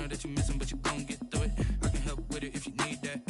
know that you missing, but you gon' get through it. I can help with it if you need that.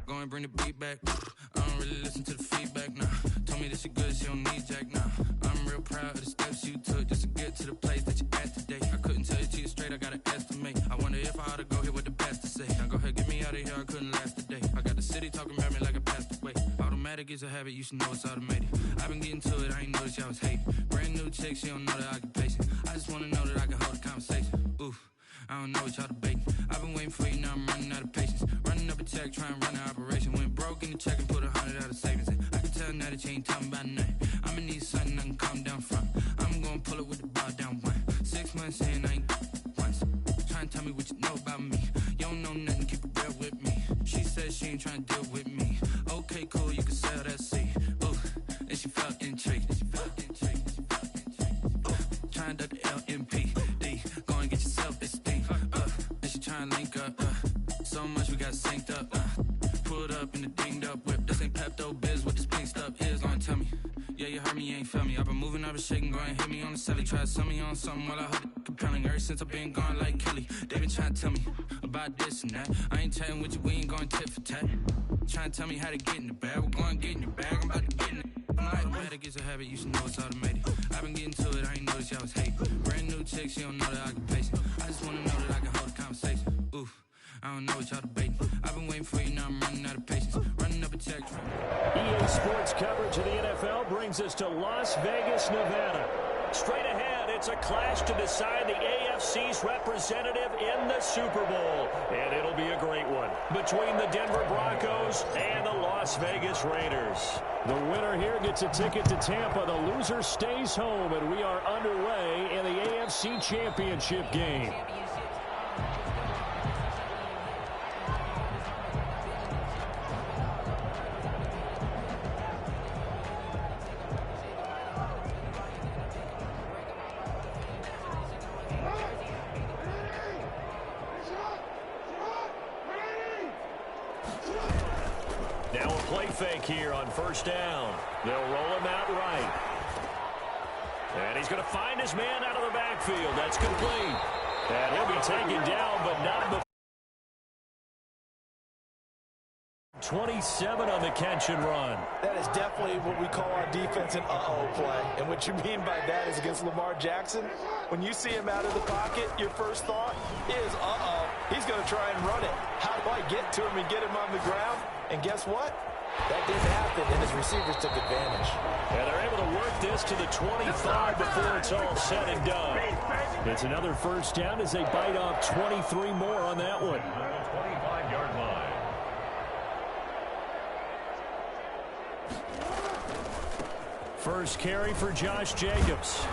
Go and bring the beat back. I don't really listen to the feedback, nah. Told me that she good, she don't need Jack, nah. I'm real proud of the steps you took just to get to the place that you're at today. I couldn't tell you to you straight, I gotta estimate. I wonder if I ought to go here with the best to say. Now go ahead, get me out of here, I couldn't last today. I got the city talking about me like I passed away. Automatic is a habit, you should know it's automated. I've been getting to it, I ain't noticed y'all was hating. Brand new chick, she don't know the occupation. I just wanna know that I can hold a conversation. Oof, I don't know what y'all debating. I've been waiting for you, now I'm running out of patience. Running up a check, trying to run an operation. Went broke in the check and put 100 out of savings in. I can tell now that you ain't talking about nothing. I'ma need something I can calm down from. I'm gonna pull it with the bar down one. 6 months in, I ain't once. Trying to tell me what you know about me. You don't know nothing, keep it real with me. She said she ain't trying to deal with me. Okay, cool, you can sell that seed. Ooh, and she felt intrigued. Trying to duck the LMPD. Go and get yourself this thing. And she trying to link up. So much we got synced up. Pulled up in the dinged up whip. This ain't Pepto Biz, what this pink stuff is. Long tell me. Yeah, you heard me, you ain't felt me. I've been moving, I've been shaking, go and hit me on the celly. Try to sell me on something while I heard it compelling. Ever since I've been gone like Kelly, they been trying to tell me about this and that. I ain't chatting with you, we ain't going tit for tat. Trying to tell me how to get in the bag. We're going to get in the bag, I'm about to get in it. Automatic is a habit, you should know it's automated. I've been getting to it, I ain't noticed y'all was hating. Brand new chick, she don't know the occupation. I just wanna know that I can hold a conversation. Oof, I don't know what y'all debating. I've been waiting for you, now I'm running out of patience. Running up a check. EA Sports coverage of the NFL brings us to Las Vegas, Nevada. Straight ahead, it's a clash to decide the AFC's representative in the Super Bowl. And it'll be a great one between the Denver Broncos and the Las Vegas Raiders. The winner here gets a ticket to Tampa. The loser stays home, and we are underway in the AFC Championship game. Now a play fake here on first down. They'll roll him out right. And he's going to find his man out of the backfield. That's complete. And he'll be taken down, but not before. 27 on the catch and run. That is definitely what we call our defense an uh-oh play. And what you mean by that is against Lamar Jackson, when you see him out of the pocket, your first thought is, uh-oh, he's going to try and run it. How do I get to him and get him on the ground? And guess what? That didn't happen, and his receivers took advantage. And they're able to work this to the 25 before it's all said and done. It's another first down as they bite off 23 more on that one. 25-yard line. First carry for Josh Jacobs.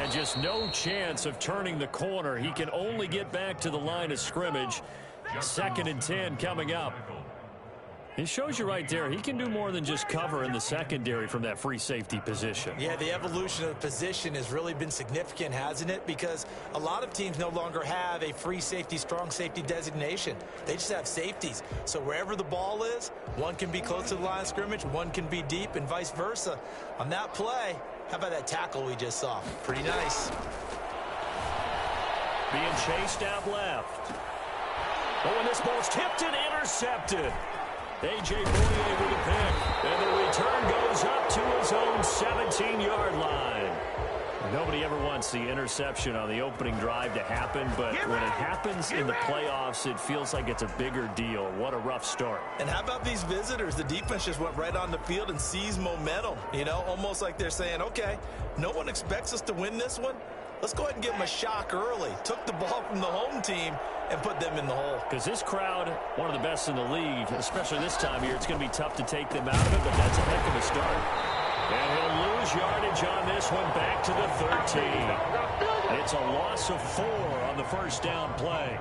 And just no chance of turning the corner. He can only get back to the line of scrimmage. 2nd and 10 coming up. It shows you right there, he can do more than just cover in the secondary from that free safety position. Yeah, the evolution of the position has really been significant, hasn't it? Because a lot of teams no longer have a free safety, strong safety designation. They just have safeties. So wherever the ball is, one can be close to the line of scrimmage, one can be deep, and vice versa. On that play, how about that tackle we just saw? Pretty nice. Being chased out left. Oh, and this ball's tipped and intercepted. A.J. Fournier with a pick, and the return goes up to his own 17-yard line. Nobody ever wants the interception on the opening drive to happen, but when it happens in the playoffs, it feels like it's a bigger deal. What a rough start. And how about these visitors? The defense just went right on the field and seized momentum. You know, almost like they're saying, okay, no one expects us to win this one. Let's go ahead and give them a shock early. Took the ball from the home team and put them in the hole. Because this crowd, one of the best in the league, especially this time of year, it's going to be tough to take them out of it, but that's a heck of a start. And he'll lose yardage on this one back to the 13. It's a loss of 4 on the first down play.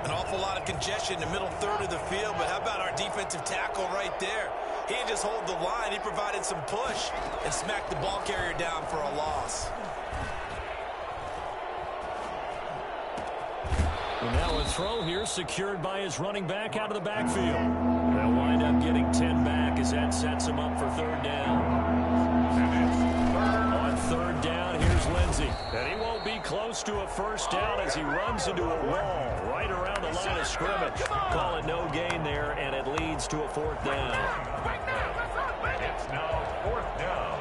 An awful lot of congestion in the middle third of the field, but how about our defensive tackle right there? He didn't just hold the line. He provided some push and smacked the ball carrier down for a loss. And now a throw here secured by his running back out of the backfield. They'll wind up getting 10 back as that sets him up for third down. On third down, here's Lindsey. And he won't be close to a first down as he runs into a wall right right around the line of scrimmage. Call it no gain there, and it leads to a 4th down. It's now 4th down.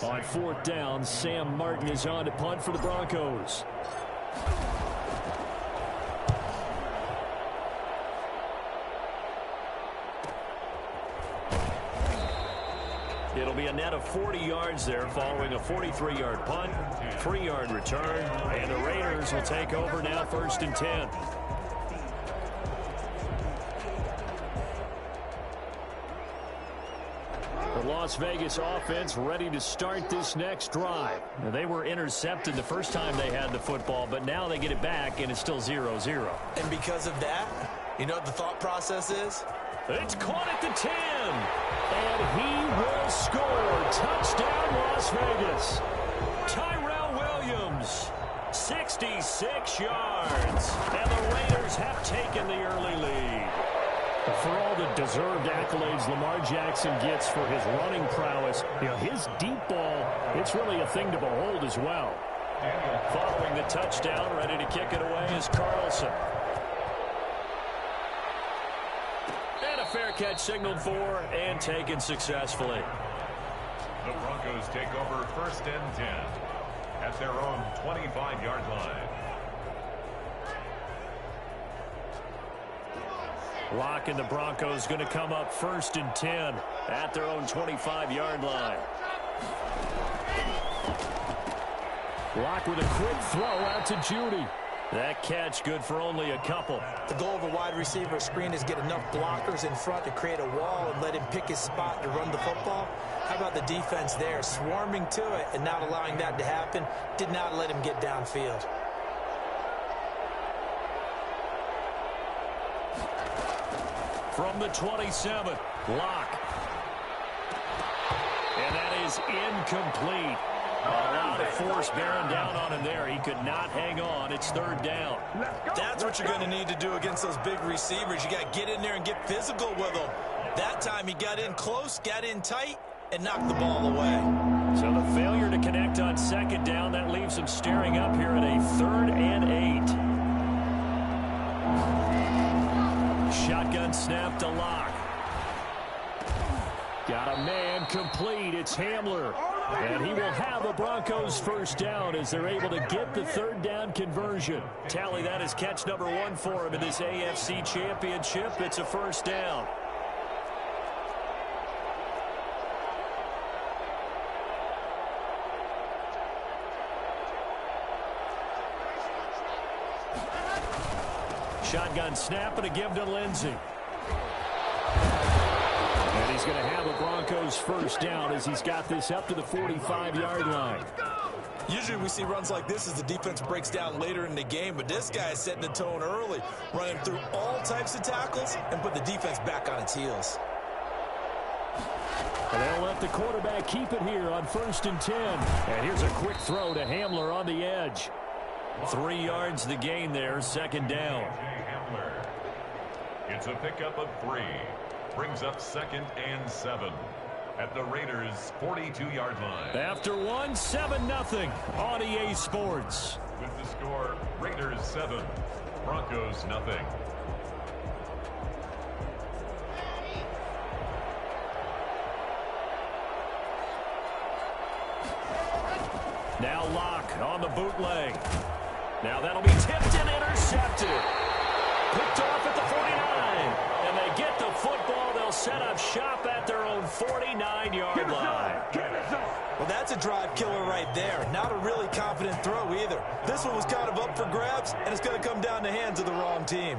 On 4th down, Sam Martin is on to punt for the Broncos. It'll be a net of 40 yards there following a 43-yard punt, 3-yard return, and the Raiders will take over now 1st and 10. The Las Vegas offense ready to start this next drive. Now, they were intercepted the first time they had the football, but now they get it back, and it's still 0-0. And because of that, you know what the thought process is? It's caught at the 10, and he will score. Touchdown, Las Vegas. Tyrell Williams, 66 yards, and the Raiders have taken the early lead. For all the deserved accolades Lamar Jackson gets for his running prowess, his deep ball, it's really a thing to behold as well. Following the touchdown, ready to kick it away is Carlson. And a fair catch signaled for and taken successfully. The Broncos take over 1st and 10 at their own 25-yard line. Locke and the Broncos going to come up 1st and 10 at their own 25-yard line. Locke with a quick throw out to Judy. That catch good for only a couple. The goal of a wide receiver screen is get enough blockers in front to create a wall and let him pick his spot to run the football. How about the defense there, swarming to it and not allowing that to happen? Did not let him get downfield. From the 27, Locke. And that is incomplete. A lot of force bearing down on him there. He could not hang on. It's 3rd down. That's what you're going to need to do against those big receivers. You got to get in there and get physical with them. That time he got in close, got in tight, and knocked the ball away. So the failure to connect on 2nd down, that leaves him staring up here at a 3rd and 8. Shotgun snap to Locke. Got a man complete. It's Hamler. And he will have the Broncos 1st down as they're able to get the 3rd down conversion. Tally, that is catch number 1 for him in this AFC Championship. It's a 1st down. Shotgun snap and a give to Lindsey. And he's going to have a Broncos 1st down as he's got this up to the 45-yard line. Usually we see runs like this as the defense breaks down later in the game, but this guy is setting the tone early, running through all types of tackles and put the defense back on its heels. And they'll let the quarterback keep it here on 1st and 10. And here's a quick throw to Hamler on the edge. 3 yards the gain there, 2nd down. It's a pickup of 3. Brings up 2nd and 7 at the Raiders' 42-yard line. After 1, 7-0 on EA Sports. With the score, Raiders 7, Broncos nothing. Now Locke on the bootleg. Now that'll be tipped and intercepted. Picked off at the 49. And they get the football. They'll set up shop at their own 49-yard line. Well, that's a drive killer right there. Not a really confident throw either. This one was kind of up for grabs, and it's going to come down the hands of the wrong team.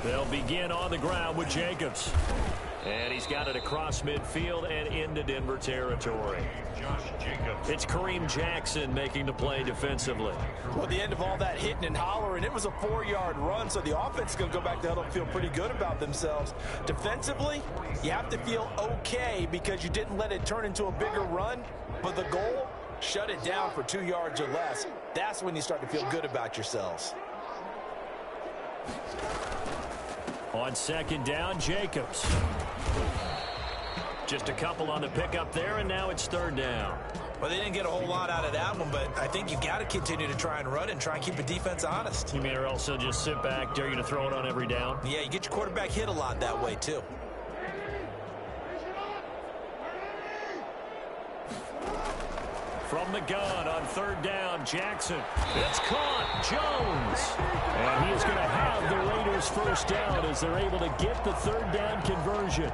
They'll begin on the ground with Jacobs. And he's got it across midfield and into Denver territory. Josh Jacobs. It's Kareem Jackson making the play defensively. Well, the end of all that hitting and hollering, it was a 4-yard run, so the offense is going to go back to huddle and feel pretty good about themselves. Defensively, you have to feel okay because you didn't let it turn into a bigger run, but the goal, shut it down for 2 yards or less. That's when you start to feel good about yourselves. On second down, Jacobs. Just a couple on the pickup there, and now it's third down. Well, they didn't get a whole lot out of that one, but I think you got to continue to try and run and try and keep the defense honest. You mean or else they'll just sit back, dare you to throw it on every down? Yeah, you get your quarterback hit a lot that way, too. From the gun on third down, Jackson. It's caught. Jones. And he is going to have the Raiders first down as they're able to get the third down conversion.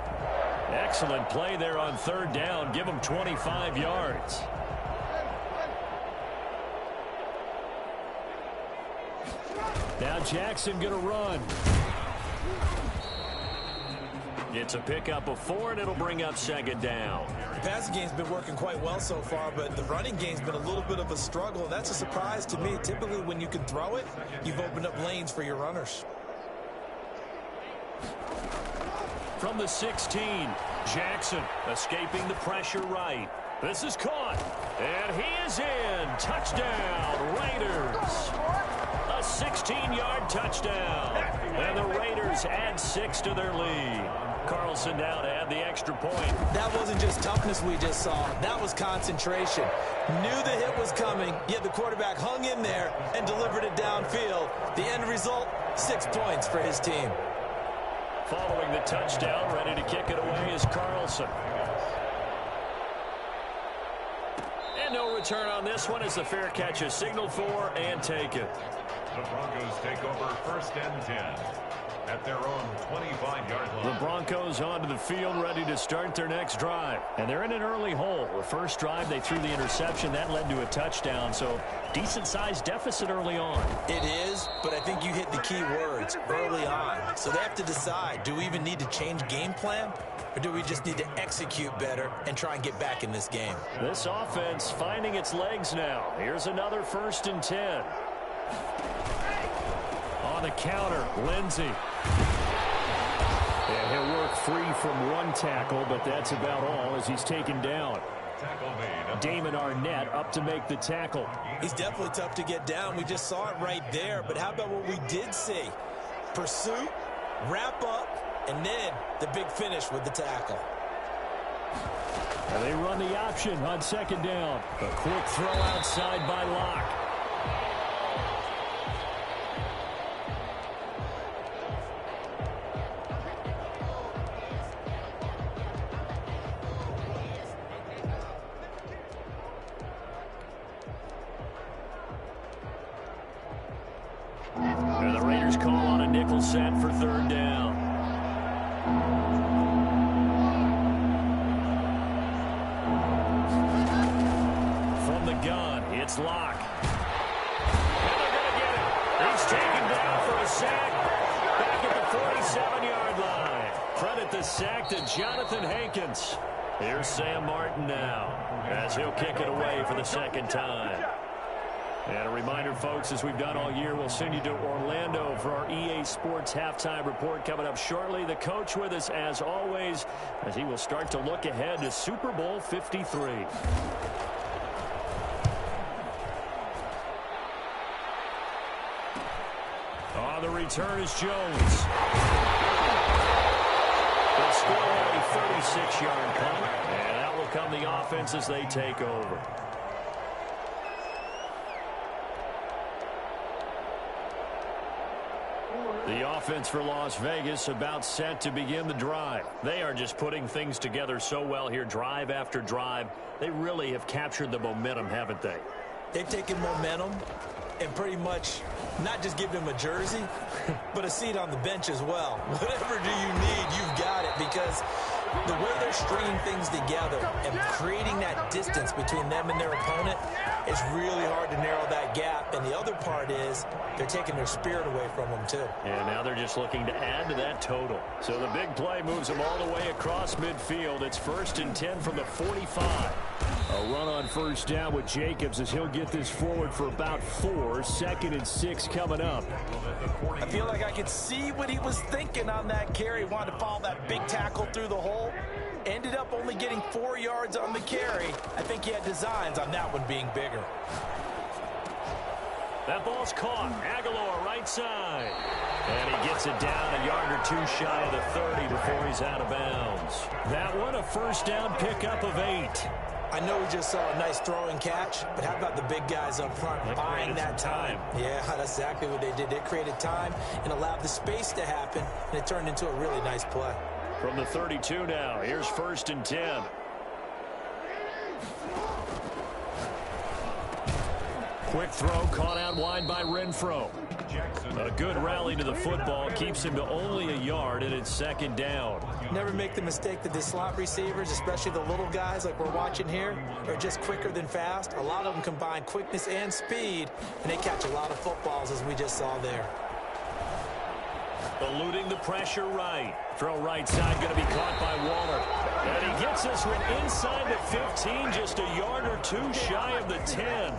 Excellent play there on third down. Give them 25 yards. Now Jackson going to run. It's a pickup of 4, and it'll bring up second down. The passing game's been working quite well so far, but the running game's been a little bit of a struggle, and that's a surprise to me. Typically, when you can throw it, you've opened up lanes for your runners. From the 16, Jackson escaping the pressure right. This is caught, and he is in. Touchdown, Raiders. A 16-yard touchdown, and the Raiders add 6 to their lead. Carlson now to add the extra point. That wasn't just toughness we just saw. That was concentration. Knew the hit was coming, yet the quarterback hung in there and delivered it downfield. The end result, 6 points for his team. Following the touchdown, ready to kick it away is Carlson. And no return on this one as the fair catch is signaled for and taken. The Broncos take over first and 10 at their own 25-yard line. The Broncos onto the field ready to start their next drive. And they're in an early hole. The first drive, they threw the interception. That led to a touchdown. So decent-sized deficit early on. It is, but I think you hit the key words early on. So they have to decide, do we even need to change game plan? Or do we just need to execute better and try and get back in this game? This offense finding its legs now. Here's another first and 10. On the counter, Lindsey. And he'll work free from one tackle, but that's about all as he's taken down. Damon Arnett up to make the tackle. He's definitely tough to get down. We just saw it right there. But how about what we did see? Pursuit, wrap up, and then the big finish with the tackle. And they run the option on second down. A quick throw outside by Locke. And the Raiders call on a nickel set for third down. From the gun, it's Locke. And they're going to get it. He's taken down for a sack. Back at the 47-yard line. Credit the sack to Jonathan Hankins. Here's Sam Martin now as he'll kick it away for the second time. And a reminder, folks, as we've done all year, we'll send you to Orlando for our EA Sports halftime report coming up shortly. The coach with us, as always, as he will start to look ahead to Super Bowl 53. On the return is Jones. They'll score a 36-yard punt, and out will come the offense as they take over. The offense for Las Vegas about set to begin the drive. They are just putting things together so well here, drive after drive. They really have captured the momentum, haven't they? They've taken momentum and pretty much not just given him a jersey, but a seat on the bench as well. Whatever do you need, you've got it, because the way they're stringing things together and creating that distance between them and their opponent is really hard to narrow that gap. And the other part is they're taking their spirit away from them, too. And now they're just looking to add to that total. So the big play moves them all the way across midfield. It's first and 10 from the 45. A run on first down with Jacobs as he'll get this forward for about 4. Second and 6 coming up. I feel like I could see what he was thinking on that carry. Wanted to follow that big tackle through the hole. Ended up only getting 4 yards on the carry. I think he had designs on that one being bigger. That ball's caught. Aguilar right side. And he gets it down a yard or two shy of the 30 before he's out of bounds. That one a first down pickup of 8. I know we just saw a nice throwing catch, but how about the big guys up front buying that time? Yeah, that's exactly what they did. They created time and allowed the space to happen, and it turned into a really nice play. From the 32 now, here's 1st and 10. Quick throw caught out wide by Renfro. A good rally to the football keeps him to only a yard, and it's 2nd down. Never make the mistake that the slot receivers, especially the little guys like we're watching here, are just quicker than fast. A lot of them combine quickness and speed, and they catch a lot of footballs, as we just saw there. Eluding the pressure right. Throw right side going to be caught by Waller. And he gets this one inside the 15, just a yard or two shy of the 10.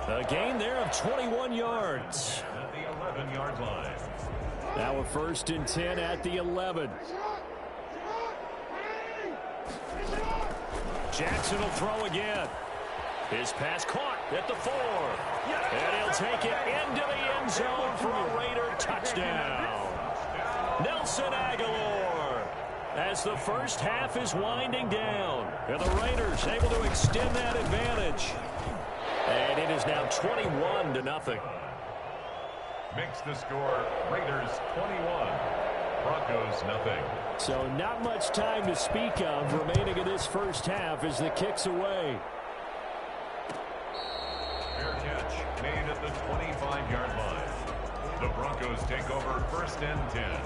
A gain there of 21 yards. At the 11-yard line. Now a 1st and 10 at the 11. Jackson will throw again. His pass caught at the 4. And he'll take it into the end zone for a Raider touchdown. Nelson Aguilar. As the first half is winding down. And the Raiders able to extend that advantage. And it is now 21-0. Makes the score Raiders 21, Broncos nothing. So not much time to speak of remaining in this first half as the kick's away. Fair catch made at the 25-yard line. The Broncos take over 1st and 10.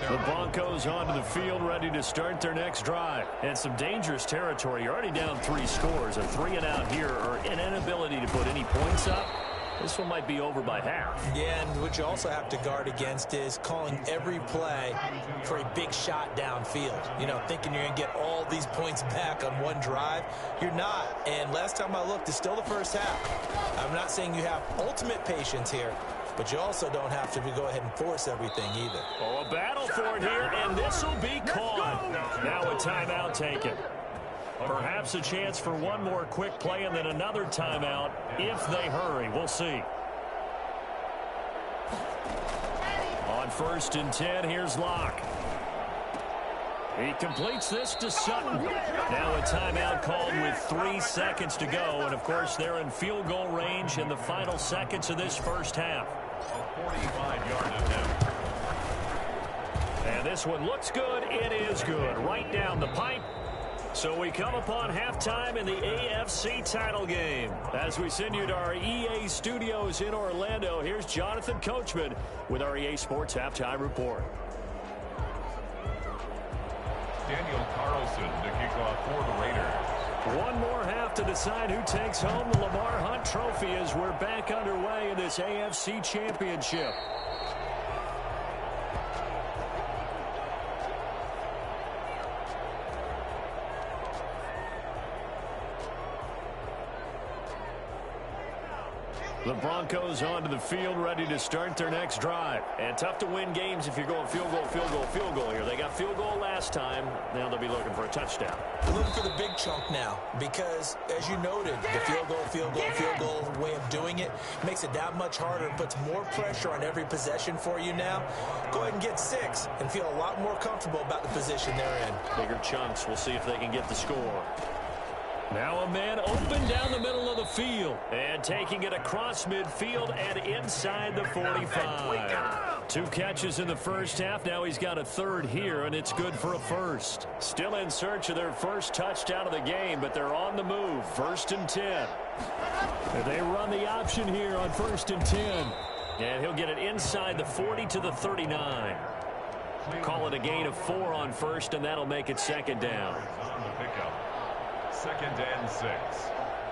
The Broncos onto the field, ready to start their next drive. And some dangerous territory. You're already down 3 scores. A 3-and-out here, or an inability to put any points up. This one might be over by half. Yeah, and what you also have to guard against is calling every play for a big shot downfield. You know, thinking you're going to get all these points back on one drive. You're not. And last time I looked, it's still the first half. I'm not saying you have ultimate patience here, but you also don't have to go ahead and force everything either. Oh, a battle for it here, and this will be caught. Now a timeout taken. Perhaps a chance for one more quick play and then another timeout if they hurry. We'll see. On 1st and 10, here's Locke. He completes this to Sutton. Now a timeout called with 3 seconds to go. And, of course, they're in field goal range in the final seconds of this first half. A 45-yard attempt. And this one looks good. It is good. Right down the pipe. So we come upon halftime in the AFC title game. As we send you to our EA studios in Orlando, here's Jonathan Coachman with our EA Sports Halftime Report. Daniel Carlson to kick off for the Raiders. One more half to decide who takes home the Lamar Hunt Trophy as we're back underway in this AFC Championship. The Broncos onto the field, ready to start their next drive. And tough to win games if you're going field goal, field goal, field goal here. They got field goal last time. Now they'll be looking for a touchdown. Looking for the big chunk now because, as you noted, the field goal way of doing it makes it that much harder and puts more pressure on every possession for you now. Go ahead and get 6 and feel a lot more comfortable about the position they're in. Bigger chunks. We'll see if they can get the score. Now a man open down the middle of the field. And taking it across midfield and inside the 45. 2 catches in the first half. Now he's got a 3rd here, and it's good for a 1st. Still in search of their first touchdown of the game, but they're on the move. 1st and 10. And they run the option here on 1st and 10. And he'll get it inside the 40 to the 39. Call it a gain of 4 on 1st, and that'll make it 2nd down. On the pickup. 2nd and 6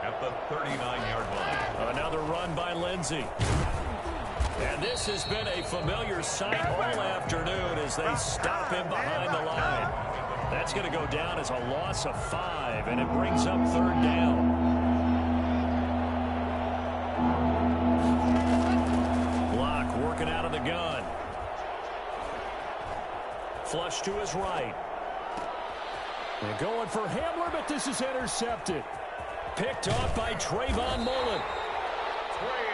at the 39-yard line. Another run by Lindsey. And this has been a familiar sight all afternoon as they stop him behind the line. That's going to go down as a loss of 5, and it brings up 3rd down. Locke working out of the gun. Flush to his right. They're going for Hamler, but this is intercepted. Picked off by Trayvon Mullen.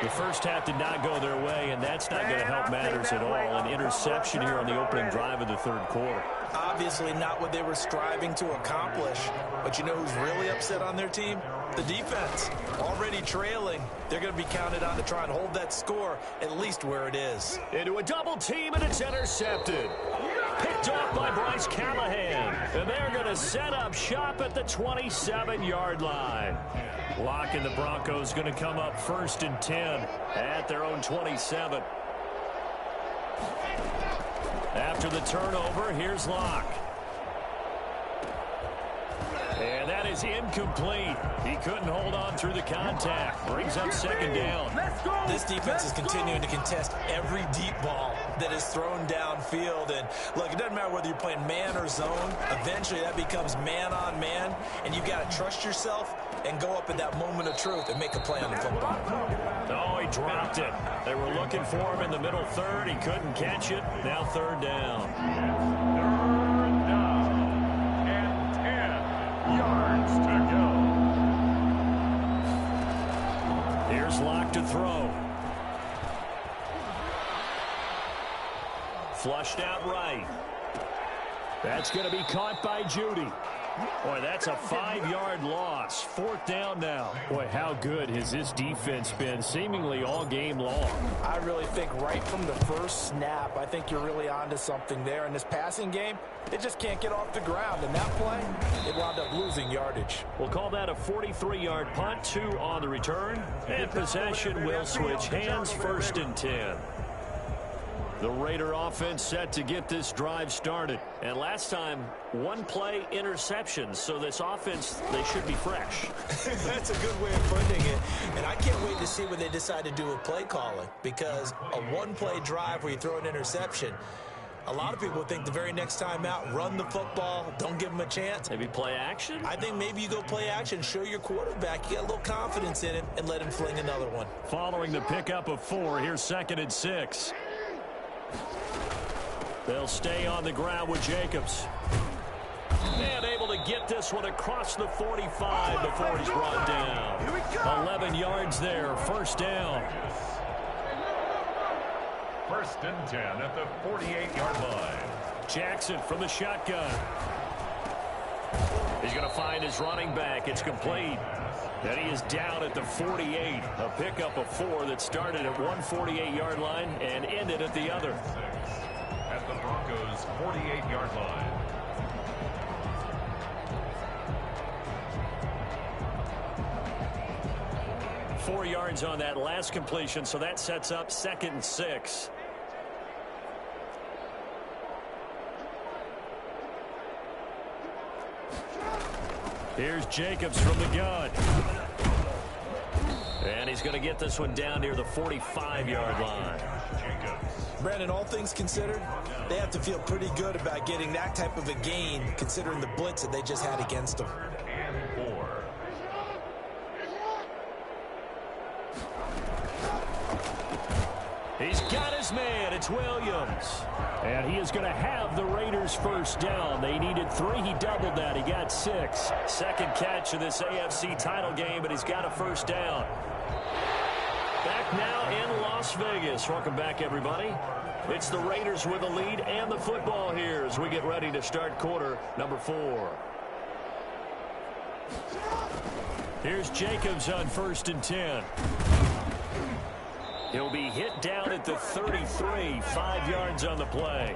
The first half did not go their way, and that's not going to help matters at all. An interception here on the opening drive of the third quarter. Obviously not what they were striving to accomplish. But you know who's really upset on their team? The defense. Already trailing. They're going to be counted on to try and hold that score at least where it is. Into a double team, and it's intercepted. Picked off by Bryce Callahan. And they're going to set up shop at the 27-yard line. Locke and the Broncos going to come up 1st and 10 at their own 27. After the turnover, here's Locke. And that is incomplete. He couldn't hold on through the contact. Brings up 2nd down. This defense is continuing to contest every deep ball that is thrown downfield. And look, it doesn't matter whether you're playing man or zone. Eventually that becomes man on man. And you've got to trust yourself and go up at that moment of truth and make a play on the football. Oh, he dropped it. They were looking for him in the middle third. He couldn't catch it. Now 3rd down. 3rd down and 10 yards to go. Here's Locke to throw. Flushed out right. That's going to be caught by Judy. Boy, that's a 5-yard loss. 4th down now. Boy, how good has this defense been seemingly all game long? I really think right from the first snap, I think you're really onto something there. In this passing game, they just can't get off the ground. And that play, it wound up losing yardage. We'll call that a 43-yard punt, 2 on the return. And possession will switch hands, 1st and 10. The Raider offense set to get this drive started. And last time, 1-play interception. So this offense, they should be fresh. That's a good way of putting it. And I can't wait to see what they decide to do with play calling. Because a 1-play drive where you throw an interception, a lot of people think the very next time out, run the football, don't give them a chance. Maybe play action? I think maybe you go play action, show your quarterback, you got a little confidence in him, and let him fling another one. Following the pickup of 4, here's 2nd and 6. They'll stay on the ground with Jacobs. And able to get this one across the 45 before he's brought down. 11 yards there, 1st down. 1st and 10 at the 48-yard line. Jackson from the shotgun. He's going to find his running back. It's complete. And he is down at the 48. A pickup of 4 that started at one 48-yard line and ended at the other. At the Broncos' 48-yard line. Four yards on that last completion, so that sets up 2nd and 6. Here's Jacobs from the gun. And he's going to get this one down near the 45-yard line. Brandon, all things considered, they have to feel pretty good about getting that type of a gain, considering the blitz that they just had against them. And 4. He's got his man. It's Williams. And he is going to have the Raiders' 1st down. They needed 3. He doubled that. He got 6. 2nd catch of this AFC title game, but he's got a 1st down. Back now in Las Vegas. Welcome back, everybody. It's the Raiders with the lead and the football here as we get ready to start quarter number 4. Here's Jacobs on 1st and 10. He'll be hit down at the 33, 5 yards on the play.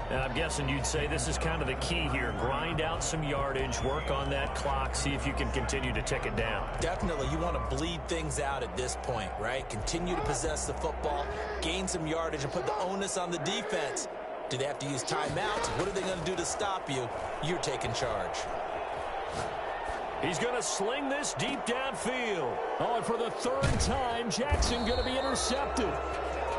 Now, I'm guessing you'd say this is kind of the key here. Grind out some yardage, work on that clock, see if you can continue to tick it down. Definitely. You want to bleed things out at this point, right? Continue to possess the football, gain some yardage, and put the onus on the defense. Do they have to use timeouts? What are they going to do to stop you? You're taking charge. He's going to sling this deep downfield. Oh, and for the 3rd time, Jackson going to be intercepted.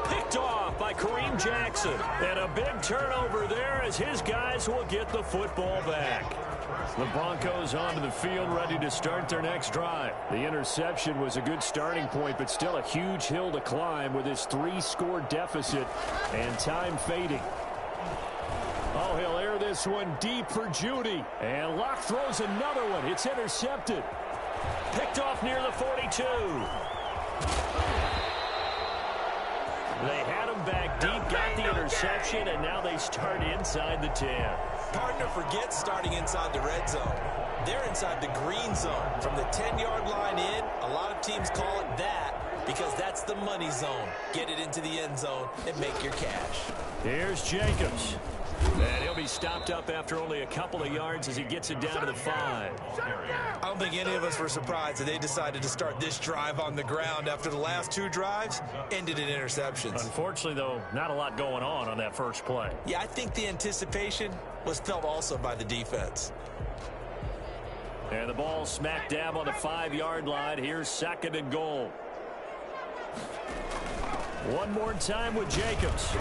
Picked off by Kareem Jackson. And a big turnover there as his guys will get the football back. The Broncos onto the field ready to start their next drive. The interception was a good starting point, but still a huge hill to climb with his 3-score deficit and time fading. Oh, he'll air this one deep for Judy. And Locke throws another one. It's intercepted. Picked off near the 42. deep, got the interception, and now they start inside the 10. Partner forgets starting inside the red zone. They're inside the green zone. From the 10-yard line in, a lot of teams call it that because that's the money zone. Get it into the end zone and make your cash. Here's Jacobs. And he'll be stopped up after only a couple of yards as he gets it down to the 5. I don't think any of us were surprised that they decided to start this drive on the ground after the last 2 drives ended in interceptions. Unfortunately, though, not a lot going on that first play. Yeah, I think the anticipation was felt also by the defense. And the ball smack dab on the 5-yard line. Here's 2nd and goal. One more time with Jacobs.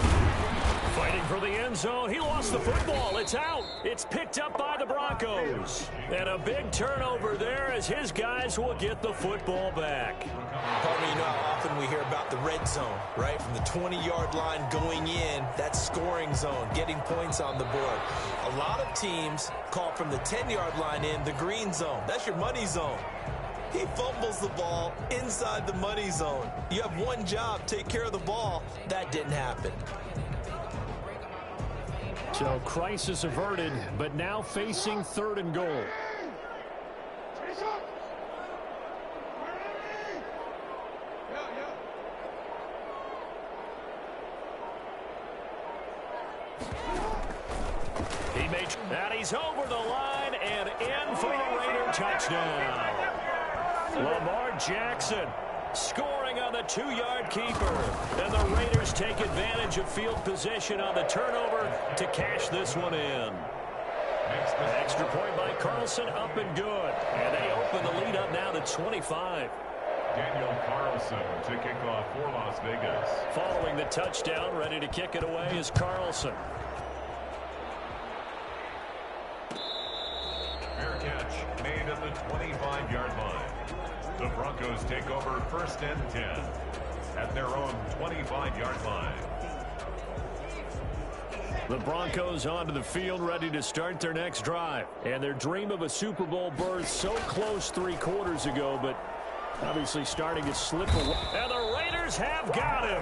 Fighting for the end zone. He lost the football. It's out. It's picked up by the Broncos. And a big turnover there as his guys will get the football back. Partner, you know how often we hear about the red zone, right? From the 20-yard line going in, that's scoring zone, getting points on the board. A lot of teams call from the 10-yard line in the green zone. That's your money zone. He fumbles the ball inside the money zone. You have one job, take care of the ball. That didn't happen. So crisis averted, but now facing 3rd and goal. He makes that. He's over the line and in for a Raider touchdown. Lamar Jackson scoring on the 2-yard keeper. And the Raiders take advantage of field position on the turnover to cash this one in. Extra point by Carlson, up and good. And they open the lead up now to 25. Daniel Carlson to kick off for Las Vegas. Following the touchdown, ready to kick it away is Carlson. Fair catch made at the 25-yard line. The Broncos take over 1st and 10 at their own 25-yard line. The Broncos onto the field, ready to start their next drive. And their dream of a Super Bowl berth so close 3 quarters ago, but obviously starting to slip away. And the Raiders have got him.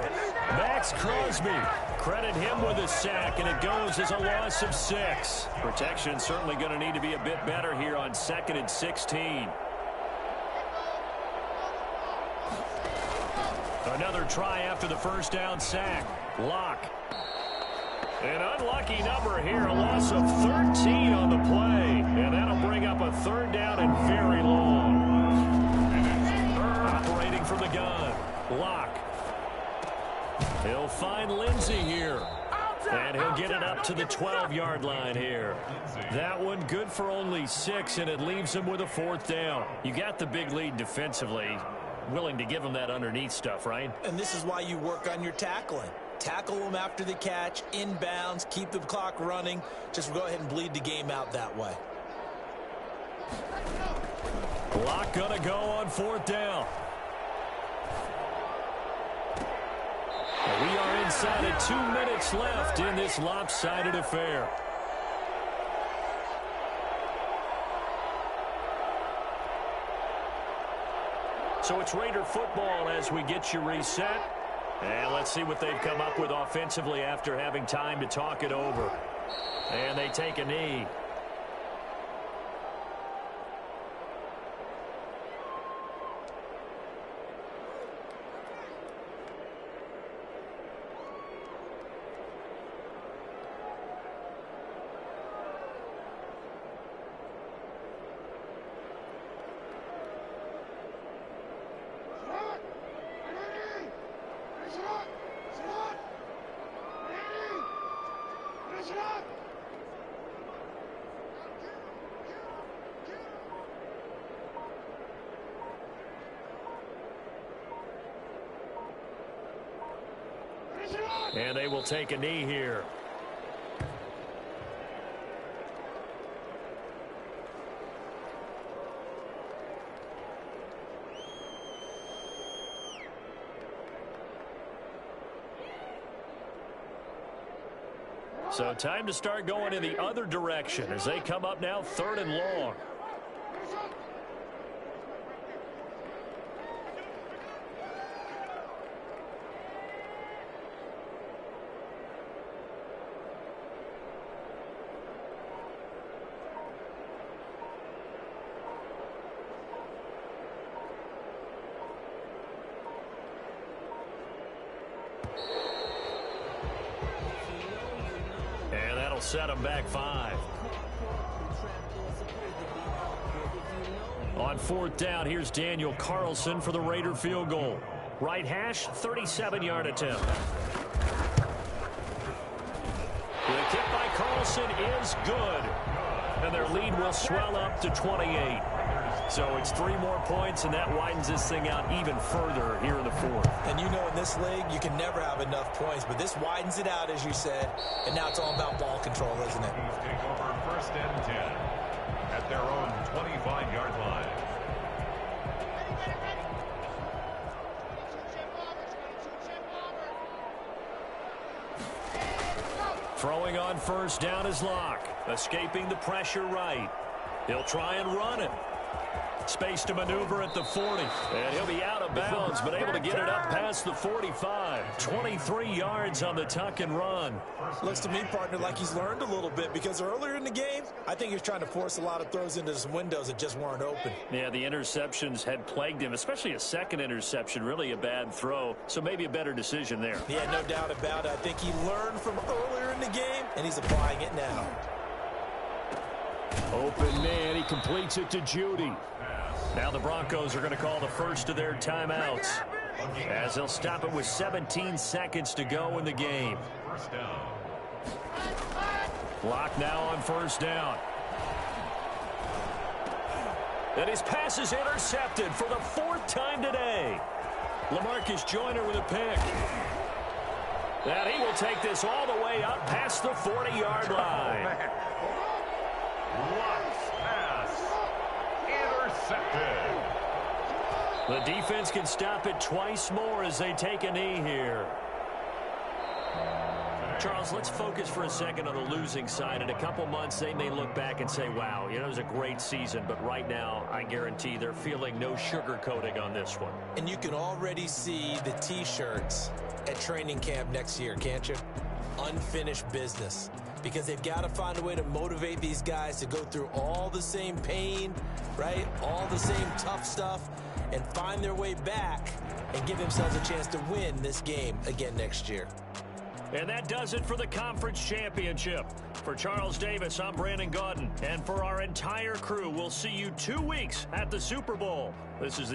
Max Crosby. Credit him with a sack, and it goes as a loss of 6. Protection certainly going to need to be a bit better here on 2nd and 16. Another try after the first down sack. Lock. An unlucky number here. A loss of 13 on the play. And that'll bring up a 3rd down and very long. Operating from the gun. Lock. He'll find Lindsey here. And he'll get it up to the 12-yard line here. That one good for only 6, and it leaves him with a 4th down. You got the big lead defensively. Willing to give him that underneath stuff, right? And this is why you work on your tackling. Tackle them after the catch, inbounds, keep the clock running. Just go ahead and bleed the game out that way. Clock gonna go on 4th down. We are inside of 2 minutes left in this lopsided affair. So it's Raider football as we get you reset. And let's see what they've come up with offensively after having time to talk it over. And they take a knee. And they will take a knee here. So time to start going in the other direction as they come up now 3rd and long. That'll set them back 5. On 4th down, here's Daniel Carlson for the Raider field goal. Right hash, 37-yard attempt. The kick by Carlson is good. And their lead will swell up to 28. So it's 3 more points, and that widens this thing out even further here in the 4th. And you know in this league, you can never have enough points, but this widens it out, as you said, and now it's all about ball control, isn't it? Take over 1st and 10 at their own 25-yard line. Throwing on 1st down is Locke. Escaping the pressure right. He'll try and run it. Space to maneuver at the 40. And he'll be out of bounds, but able to get it up past the 45. 23 yards on the tuck and run. Looks to me, partner, like he's learned a little bit, because earlier in the game, I think he was trying to force a lot of throws into some windows that just weren't open. Yeah, the interceptions had plagued him, especially a second interception, really a bad throw. So maybe a better decision there. Yeah, no doubt about it. I think he learned from earlier in the game, and he's applying it now. Open man, he completes it to Judy. Now the Broncos are going to call the first of their timeouts, as they'll stop it with 17 seconds to go in the game. 1st down. Locke now on 1st down. And his pass is intercepted for the 4th time today. LaMarcus Joyner with a pick. And he will take this all the way up past the 40-yard line. Locke's pass intercepted. The defense can stop it twice more as they take a knee here. Charles, let's focus for a second on the losing side. In a couple months, they may look back and say, wow, it was a great season. But right now, I guarantee they're feeling no sugarcoating on this one. And you can already see the T-shirts at training camp next year, can't you? Unfinished business. Because they've got to find a way to motivate these guys to go through all the same pain, right? All the same tough stuff, and find their way back and give themselves a chance to win this game again next year. And that does it for the conference championship. For Charles Davis, I'm Brandon Gaudin. And for our entire crew, we'll see you 2 weeks at the Super Bowl. This is the